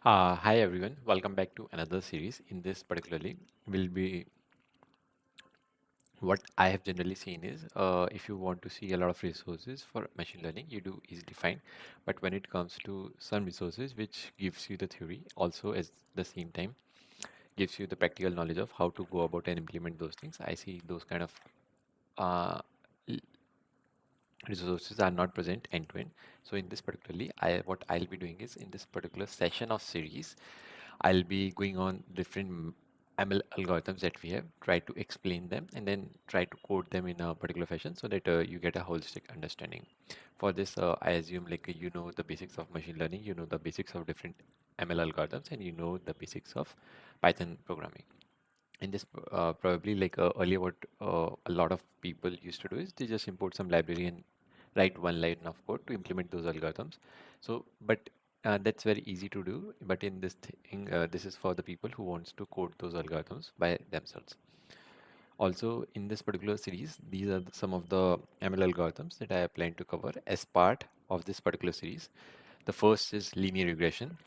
Hi everyone, welcome back to another series. In this particularly, will be what I have generally seen is if you want to see a lot of resources for machine learning, you do easily find. But when it comes to some resources which gives you the theory, also at the same time gives you the practical knowledge of how to go about and implement those things, I see those kind of uh, l- resources are not present end to end. So in this particularly, what I'll be doing is in this particular session of series, I'll be going on different ML algorithms that we have, try to explain them, and then try to code them in a particular fashion so that you get a holistic understanding. For this, I assume like you know the basics of machine learning, you know the basics of different ML algorithms, and you know the basics of Python programming. And this probably like earlier what a lot of people used to do is they just import some library and write one line of code to implement those algorithms. So, but that's very easy to do. But in this thing, this is for the people who wants to code those algorithms by themselves. Also, in this particular series, these are some of the ML algorithms that I plan to cover as part of this particular series. The first is linear regression,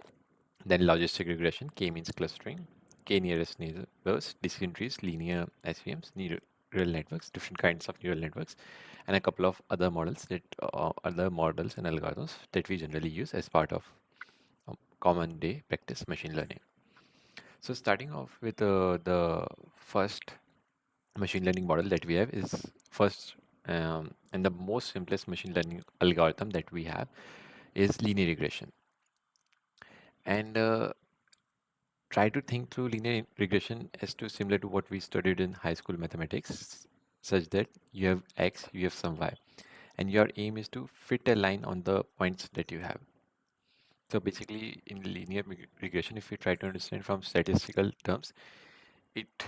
then logistic regression, k-means clustering, k-nearest neighbors, decision trees, linear SVMs, neural networks, different kinds of neural networks, and a couple of other models that other models and algorithms that we generally use as part of common day practice machine learning. So starting off with the first machine learning model that we have is first and the most simplest machine learning algorithm that we have is linear regression. And try to think through linear regression as to similar to what we studied in high school mathematics, such that you have x, you have some y, and your aim is to fit a line on the points that you have. So basically, in linear regression, if you try to understand from statistical terms, it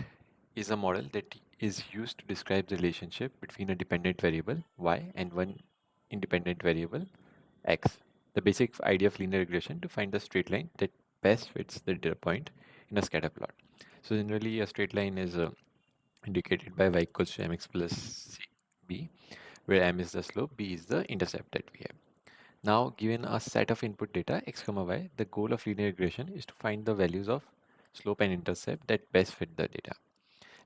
is a model that is used to describe the relationship between a dependent variable y and one independent variable x. The basic idea of linear regression to find the straight line that best fits the data point in a scatter plot. So generally, a straight line is indicated by y equals to mx plus b, where m is the slope, b is the intercept that we have. Now, given a set of input data x comma y, the goal of linear regression is to find the values of slope and intercept that best fit the data.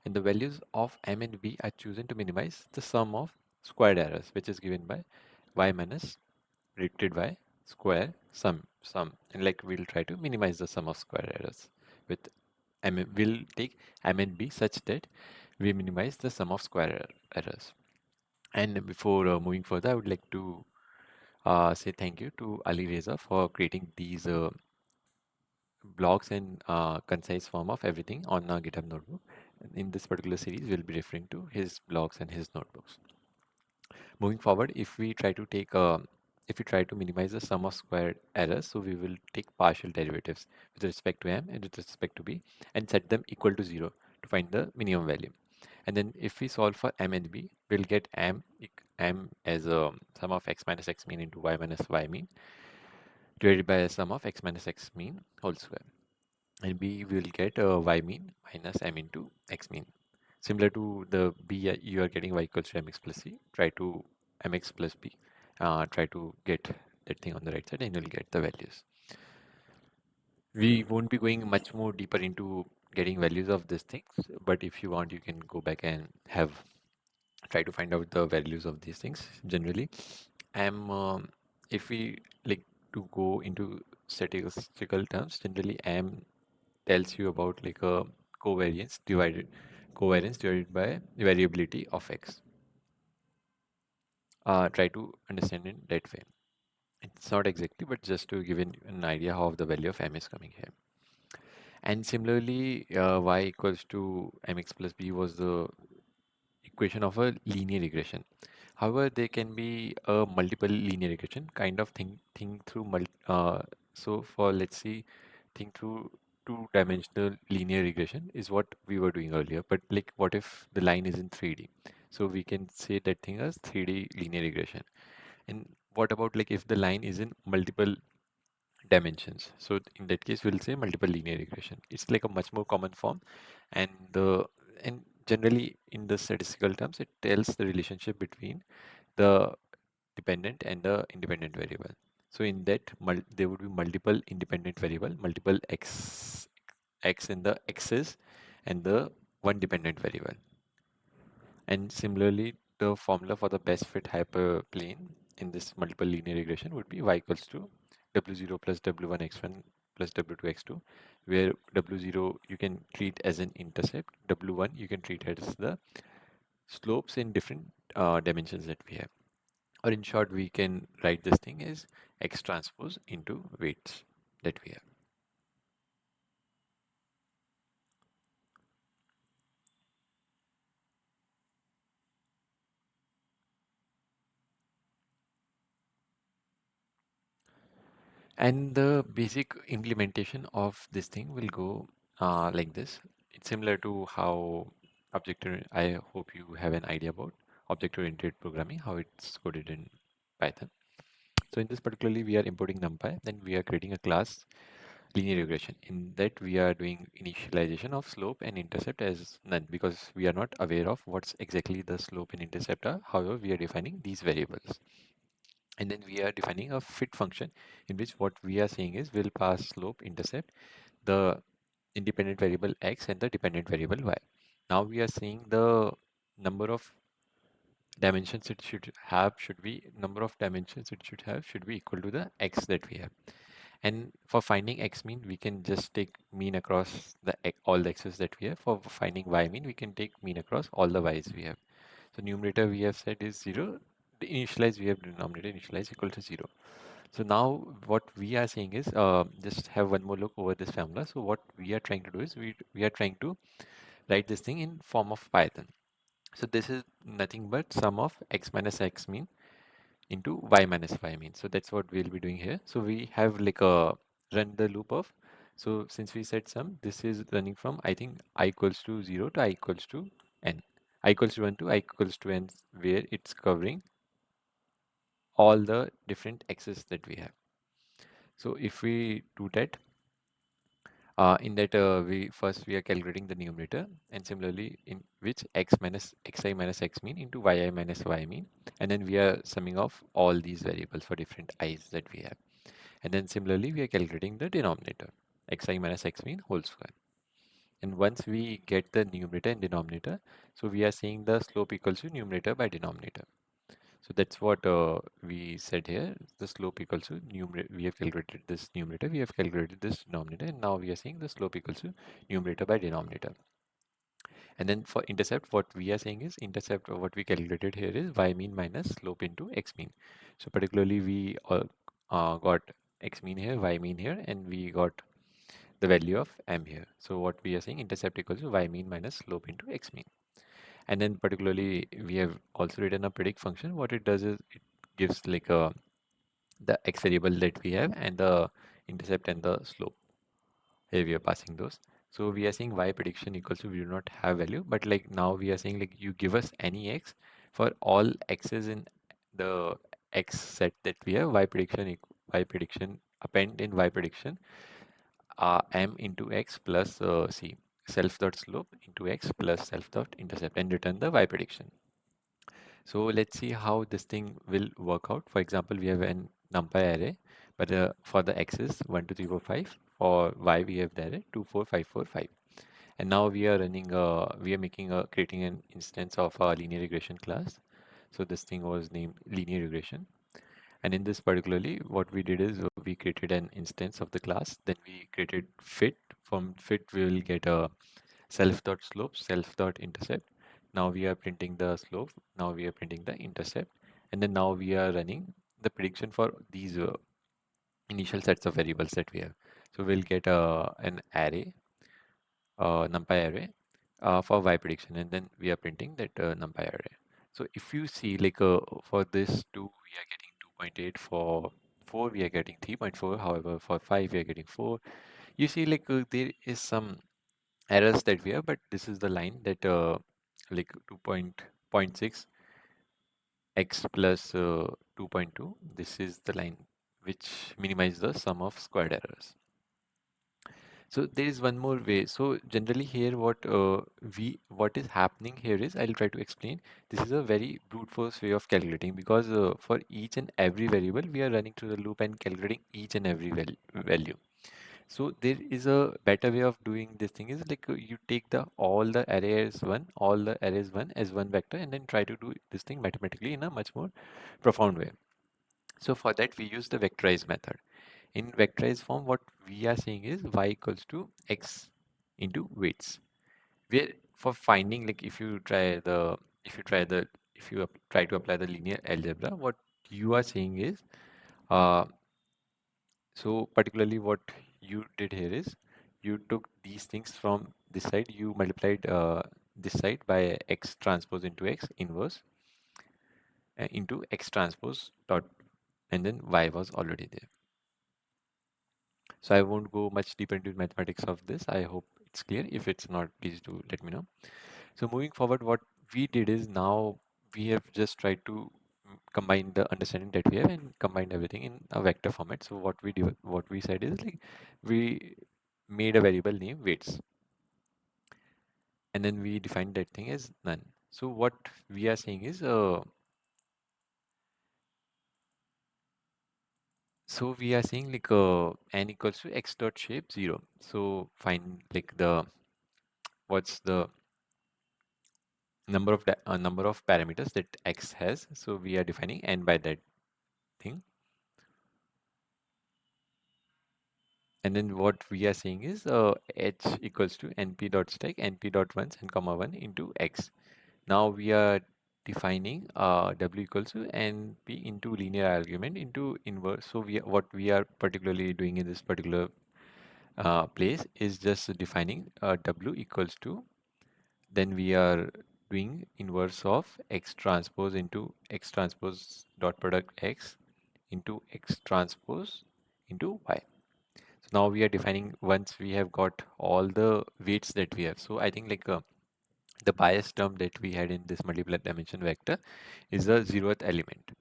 And the values of m and b are chosen to minimize the sum of squared errors, which is given by y minus predicted by square sum, and like we'll try to minimize the sum of square errors with m. We'll take m and b such that we minimize the sum of square errors. And before moving further, I would like to say thank you to Alireza for creating these blogs in concise form of everything on our GitHub notebook. In this particular series, we'll be referring to his blogs and his notebooks. Moving forward, if we try to minimize the sum of squared errors, so we will take partial derivatives with respect to m and with respect to b and set them equal to 0 to find the minimum value. And then if we solve for m and b, we'll get m as a sum of x minus x mean into y minus y mean divided by a sum of x minus x mean whole square. And b will get y mean minus m into x mean. Similar to the b, you are getting y equals to mx plus c. Try to mx plus b. Try to get that thing on the right side and you'll get the values. We won't be going much more deeper into getting values of these things, but if you want, you can go back and have try to find out the values of these things generally. If we like to go into statistical terms, generally m tells you about like a covariance divided by variability of x. Try to understand it that way. It's not exactly, but just to give an idea how the value of m is coming here. And similarly, y equals to mx plus b was the equation of a linear regression. However, there can be a multiple linear regression kind of think through so for let's see think through two-dimensional linear regression is what we were doing earlier. But like what if the line is in 3D? So we can say that thing as 3D linear regression. And what about like if the line is in multiple dimensions? So in that case, we'll say multiple linear regression. It's like a much more common form, and the and generally in the statistical terms, it tells the relationship between the dependent and the independent variable. So in that, there would be multiple independent variable, multiple x in the x's and the one dependent variable. And similarly, the formula for the best fit hyperplane in this multiple linear regression would be y equals to w0 plus w1 x1 plus w2 x2, where w0 you can treat as an intercept, w1 you can treat as the slopes in different dimensions that we have. Or in short, we can write this thing as x transpose into weights that we have. And the basic implementation of this thing will go like this. It's similar to how I hope you have an idea about object-oriented programming, how it's coded in Python. So in this particularly, we are importing NumPy, then we are creating a class linear regression. In that, we are doing initialization of slope and intercept as none because we are not aware of what's exactly the slope and intercept are. However, we are defining these variables. And then we are defining a fit function in which what we are saying is we'll pass slope, intercept, the independent variable x and the dependent variable y. Now we are seeing the number of dimensions it should have should be number of dimensions it should be equal to the x that we have. And for finding x mean, we can just take mean across all the x's that we have. For finding y mean, we can take mean across all the y's we have. So numerator we have said is 0. The initialize we have denominator initialize equal to 0. So now what we are saying is just have one more look over this formula. So what we are trying to do is we are trying to write this thing in form of Python. So this is nothing but sum of x minus x mean into y minus y mean. So that's what we'll be doing here. So we have like a run the loop of. So since we said sum, this is running from I think I equals to 0 to I equals to n. I equals to 1 to I equals to n, where it's covering all the different x's that we have. So if we do that, in that we are calculating the numerator, and similarly in which x minus xi minus x mean into yi minus y mean, and then we are summing off all these variables for different i's that we have, and then similarly we are calculating the denominator xi minus x mean whole square. And once we get the numerator and denominator, so we are saying the slope equals to numerator by denominator. So that's what we said here. The slope equals to numerator. We have calculated this numerator. We have calculated this denominator. And now we are saying the slope equals to numerator by denominator. And then for intercept, what we are saying is intercept, what we calculated here is y mean minus slope into x mean. So particularly we got x mean here, y mean here, and we got the value of m here. So what we are saying intercept equals to y mean minus slope into x mean. And then particularly we have also written a predict function. What it does is it gives like a the x variable that we have and the intercept and the slope. Here we are passing those. So we are saying y prediction equals to we do not have value, but like now we are saying like you give us any x for all x's in the x set that we have. Y prediction append in y prediction m into x plus c self dot slope into x plus self dot intercept and return the y prediction. So let's see how this thing will work out. For example, we have an numpy array, but for the x's 1, 2, 3, 4, 5. For y, we have the array 2, 4, 5, 4, 5. And now we are running, we are creating an instance of a linear regression class. So this thing was named linear regression. And in this particularly, what we did is we created an instance of the class. Then we created fit. From fit, we will get a self dot slope, self dot intercept. Now we are printing the slope. Now we are printing the intercept. And then now we are running the prediction for these initial sets of variables that we have. So we'll get an array, numpy array for y prediction, and then we are printing that numpy array. So if you see like for this 2, we are getting 2.8. For 4, we are getting 3.4. However, for 5, we are getting 4. You see like there is some errors that we have, but this is the line that like 2.6 x plus 2.2. This is the line which minimizes the sum of squared errors. So there is one more way. So generally here what is happening here is I'll try to explain. This is a very brute force way of calculating because for each and every variable we are running through the loop and calculating each and every value. So there is a better way of doing this thing is like you take the all the array as one, all the arrays one as one vector and then try to do this thing mathematically in a much more profound way. So for that we use the vectorize method. In vectorized form, what we are saying is y equals to x into weights. Where for finding like if you try the if you try to apply the linear algebra, what you are saying is uh, so particularly what you did here is you took these things from this side, you multiplied this side by x transpose into x inverse into x transpose dot and then y was already there. So I won't go much deeper into mathematics of this. I hope it's clear. If it's not, please do let me know. So moving forward, what we did is now we have just tried to combine the understanding that we have and combine everything in a vector format. So what we said is like we made a variable name weights and then we defined that thing as none. So what we are saying is so we are saying like n equals to x dot shape 0. So find like the what's the number of parameters that x has. So we are defining n by that thing. And then what we are saying is h equals to np dot stack np dot ones and comma 1 into x. Now we are defining w equals to np into linear argument into inverse. So what we are particularly doing in this particular place is just defining w equals to then we are doing inverse of x transpose into x transpose dot product x into x transpose into y. So now we are defining once we have got all the weights that we have. So I think like the bias term that we had in this multiple dimension vector is the zeroth element.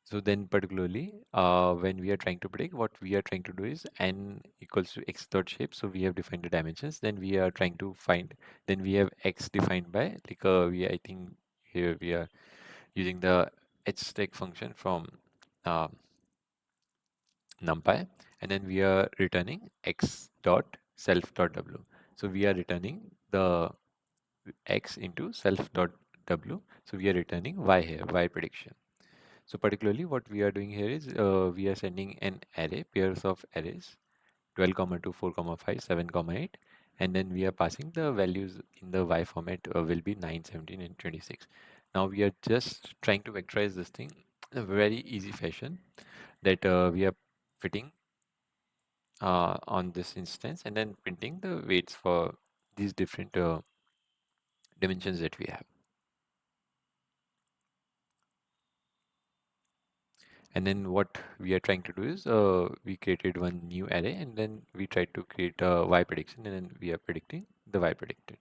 So then particularly when we are trying to predict, what we are trying to do is n equals to x dot shape. So we have defined the dimensions. Then we are trying to find, then we have x defined by like I think here we are using the h-stack function from uh, numpy and then we are returning x dot self dot w. So we are returning the x into self dot w. So we are returning y here, y prediction. So particularly what we are doing here is we are sending an array, pairs of arrays, 12, comma 2, 4, comma 5, 7, comma 8, and then we are passing the values in the y format will be 9, 17, and 26. Now we are just trying to vectorize this thing in a very easy fashion that we are fitting on this instance and then printing the weights for these different dimensions that we have. And then what we are trying to do is we created one new array and then we tried to create a y prediction and then we are predicting the y predicted.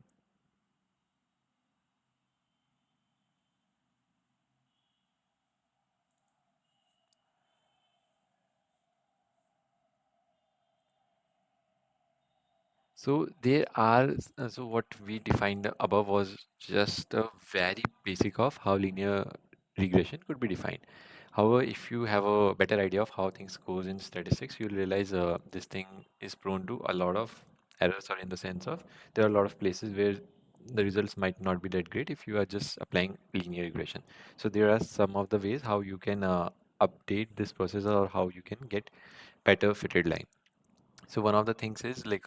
So there are, so what we defined above was just a very basic of how linear regression could be defined. However, if you have a better idea of how things goes in statistics, you'll realize this thing is prone to a lot of errors or in the sense of there are a lot of places where the results might not be that great if you are just applying linear regression. So there are some of the ways how you can update this process or how you can get better fitted line. So one of the things is like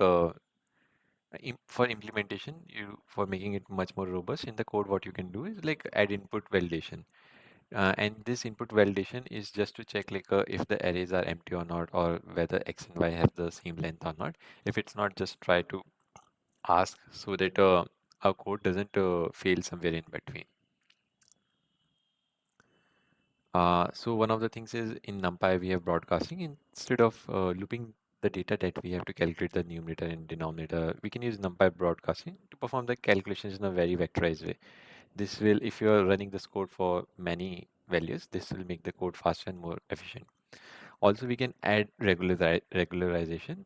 for implementation, you for making it much more robust in the code, what you can do is like add input validation. And this input validation is just to check like if the arrays are empty or not, or whether x and y have the same length or not. If it's not, just try to ask so that our code doesn't fail somewhere in between. So one of the things is in NumPy we have broadcasting. Instead of looping the data that we have to calculate the numerator and denominator, we can use NumPy broadcasting to perform the calculations in a very vectorized way. This will, if you are running this code for many values, this will make the code faster and more efficient. Also, we can add regularization.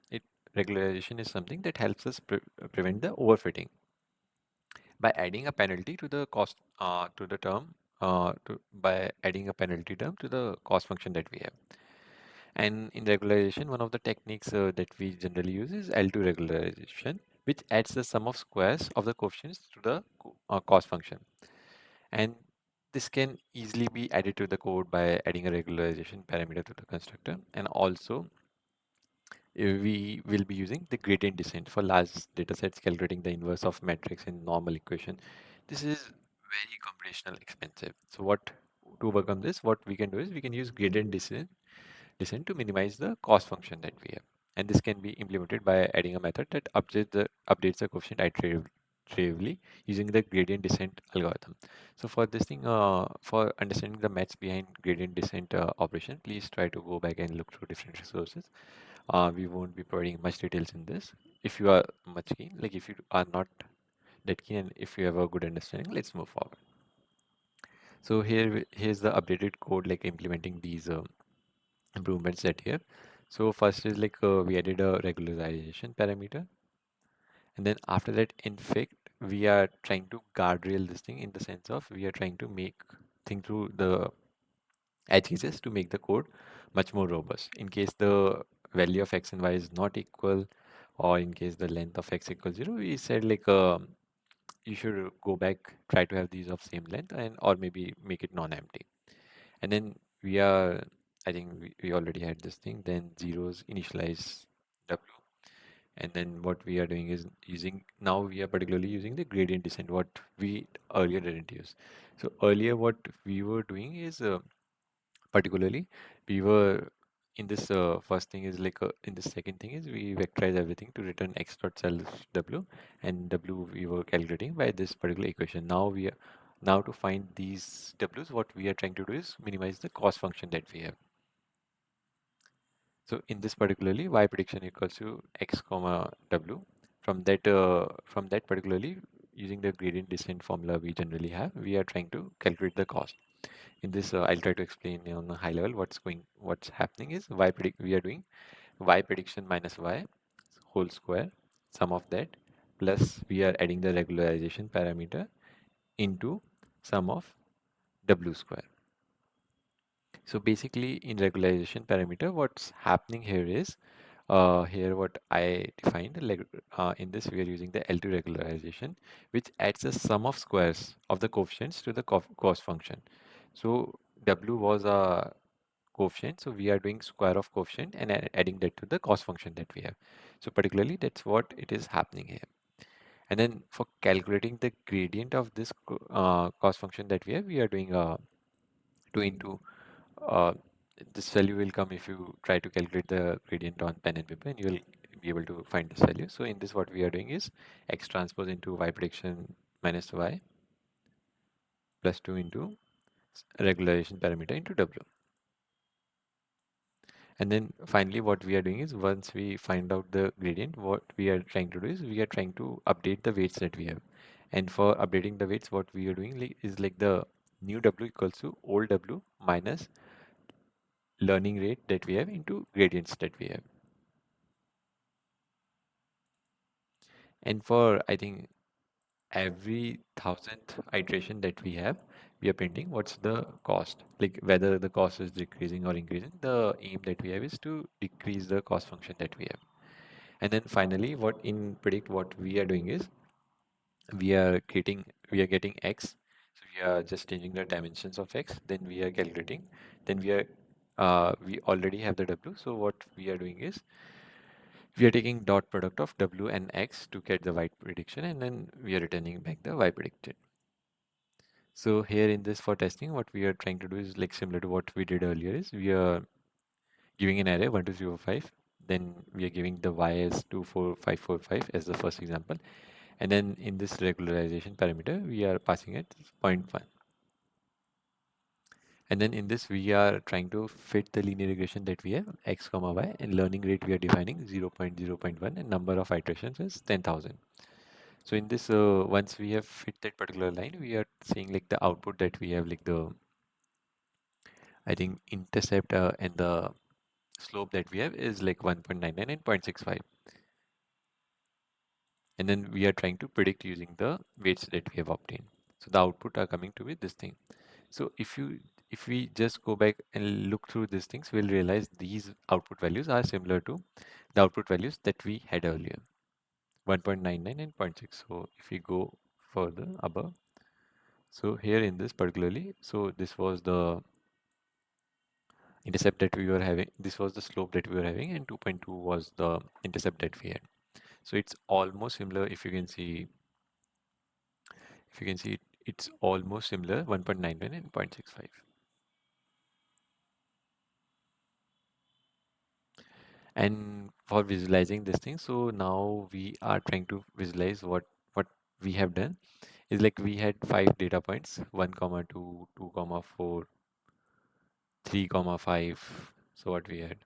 Regularization is something that helps us prevent the overfitting by adding a penalty to the cost to the term by adding a penalty term to the cost function that we have. And in regularization, one of the techniques that we generally use is L2 regularization, which adds the sum of squares of the coefficients to the cost function. And this can easily be added to the code by adding a regularization parameter to the constructor. And also, we will be using the gradient descent for large data sets calculating the inverse of matrix in normal equation. This is very computational expensive. So what to overcome this, what we can do is we can use gradient descent to minimize the cost function that we have. And this can be implemented by adding a method that updates the coefficient iteratively using the gradient descent algorithm. So for this thing, for understanding the maths behind gradient descent operation, please try to go back and look through different resources. We won't be providing much details in this. If you are much keen, like if you are not that keen, and if you have a good understanding, let's move forward. So here's the updated code, like implementing these improvements set here. So first is like we added a regularization parameter, and then after that, in fact, we are trying to guardrail this thing in the sense of we are trying to think through the edge cases to make the code much more robust. In case the value of x and y is not equal, or in case the length of x equals 0, we said like you should go back, try to have these of same length, and or maybe make it non-empty. And then we are, I think we already had this thing, then zeros initialize w. And then what we are doing is now we are particularly using the gradient descent, what we earlier didn't use. So earlier what we were doing is particularly we were in this first thing is like in the second thing is we vectorize everything to return x dot self w, and w we were calculating by this particular equation. Now to find these w's, what we are trying to do is minimize the cost function that we have. So in this particularly, y prediction equals to x comma w. From that particularly, using the gradient descent formula we generally have, we are trying to calculate the cost. In this, I'll try to explain on a high level what's happening is we are doing y prediction minus y whole square, sum of that, plus we are adding the regularization parameter into sum of w square. So basically in regularization parameter, what's happening here is here what I defined, like in this we are using the L2 regularization, which adds the sum of squares of the coefficients to the cost function. So W was a coefficient, so we are doing square of coefficient and adding that to the cost function that we have. So particularly that's what it is happening here. And then for calculating the gradient of this cost function that we have, we are doing 2 into uh, this value will come if you try to calculate the gradient on pen and paper, and you will be able to find this value. So in this, what we are doing is x transpose into y prediction minus y plus 2 into regularization parameter into w. And then finally, what we are doing is once we find out the gradient, what we are trying to do is we are trying to update the weights that we have. And for updating the weights, what we are doing is like the new w equals to old w minus learning rate that we have into gradients that we have. And for I think every thousandth iteration that we have, we are printing what's the cost, like whether the cost is decreasing or increasing. The aim that we have is to decrease the cost function that we have. And then finally, what in predict what we are doing is we are getting x. So we are just changing the dimensions of x. Then we are calculating. Then we already have the w. So what we are doing is we are taking dot product of w and x to get the y prediction, and then we are returning back the y predicted. So here in this for testing, what we are trying to do is like similar to what we did earlier is we are giving an array 1 2 3 4 5. Then we are giving the y as 2 4 5 4 5 as the first example. And then in this regularization parameter, we are passing it 0.1. And then in this, we are trying to fit the linear regression that we have, x comma y, and learning rate we are defining 0.0.1, and number of iterations is 10,000. So in this, once we have fit that particular line, we are seeing like the output that we have, like the, I think, intercept and the slope that we have is like 1.99 and 0.65. And then we are trying to predict using the weights that we have obtained. So the output are coming to be this thing. So if we just go back and look through these things, we'll realize these output values are similar to the output values that we had earlier, 1.99 and zero point 0.6. So if we go further above, so here in this particularly, so this was the intercept that we were having, this was the slope that we were having, and 2.2 was the intercept that we had. So it's almost similar. If you can see it, it's almost similar, 1.99 and 0.65. And for visualizing this thing, so now we are trying to visualize what we have done is like we had 5 data points, 1 comma 2, 2 comma 4, 3 comma 5. So what we had,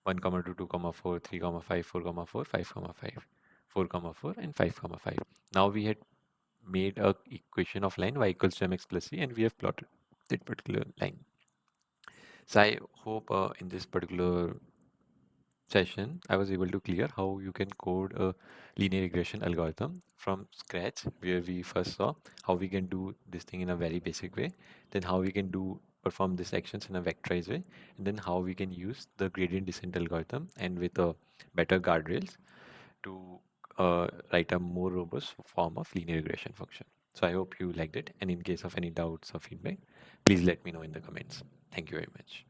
1 comma 2, 2 comma 4, 3 comma 5, 4 comma 4, 5 comma 5, 4 comma 4, and 5 comma 5. Now we had made a equation of line y equals to mx plus c, and we have plotted that particular line. So I hope in this particular session, I was able to clear how you can code a linear regression algorithm from scratch, where we first saw how we can do this thing in a very basic way, then how we can do perform these actions in a vectorized way, and then how we can use the gradient descent algorithm and with a better guardrails to write a more robust form of linear regression function. So I hope you liked it, and in case of any doubts or feedback, please let me know in the comments. Thank you very much.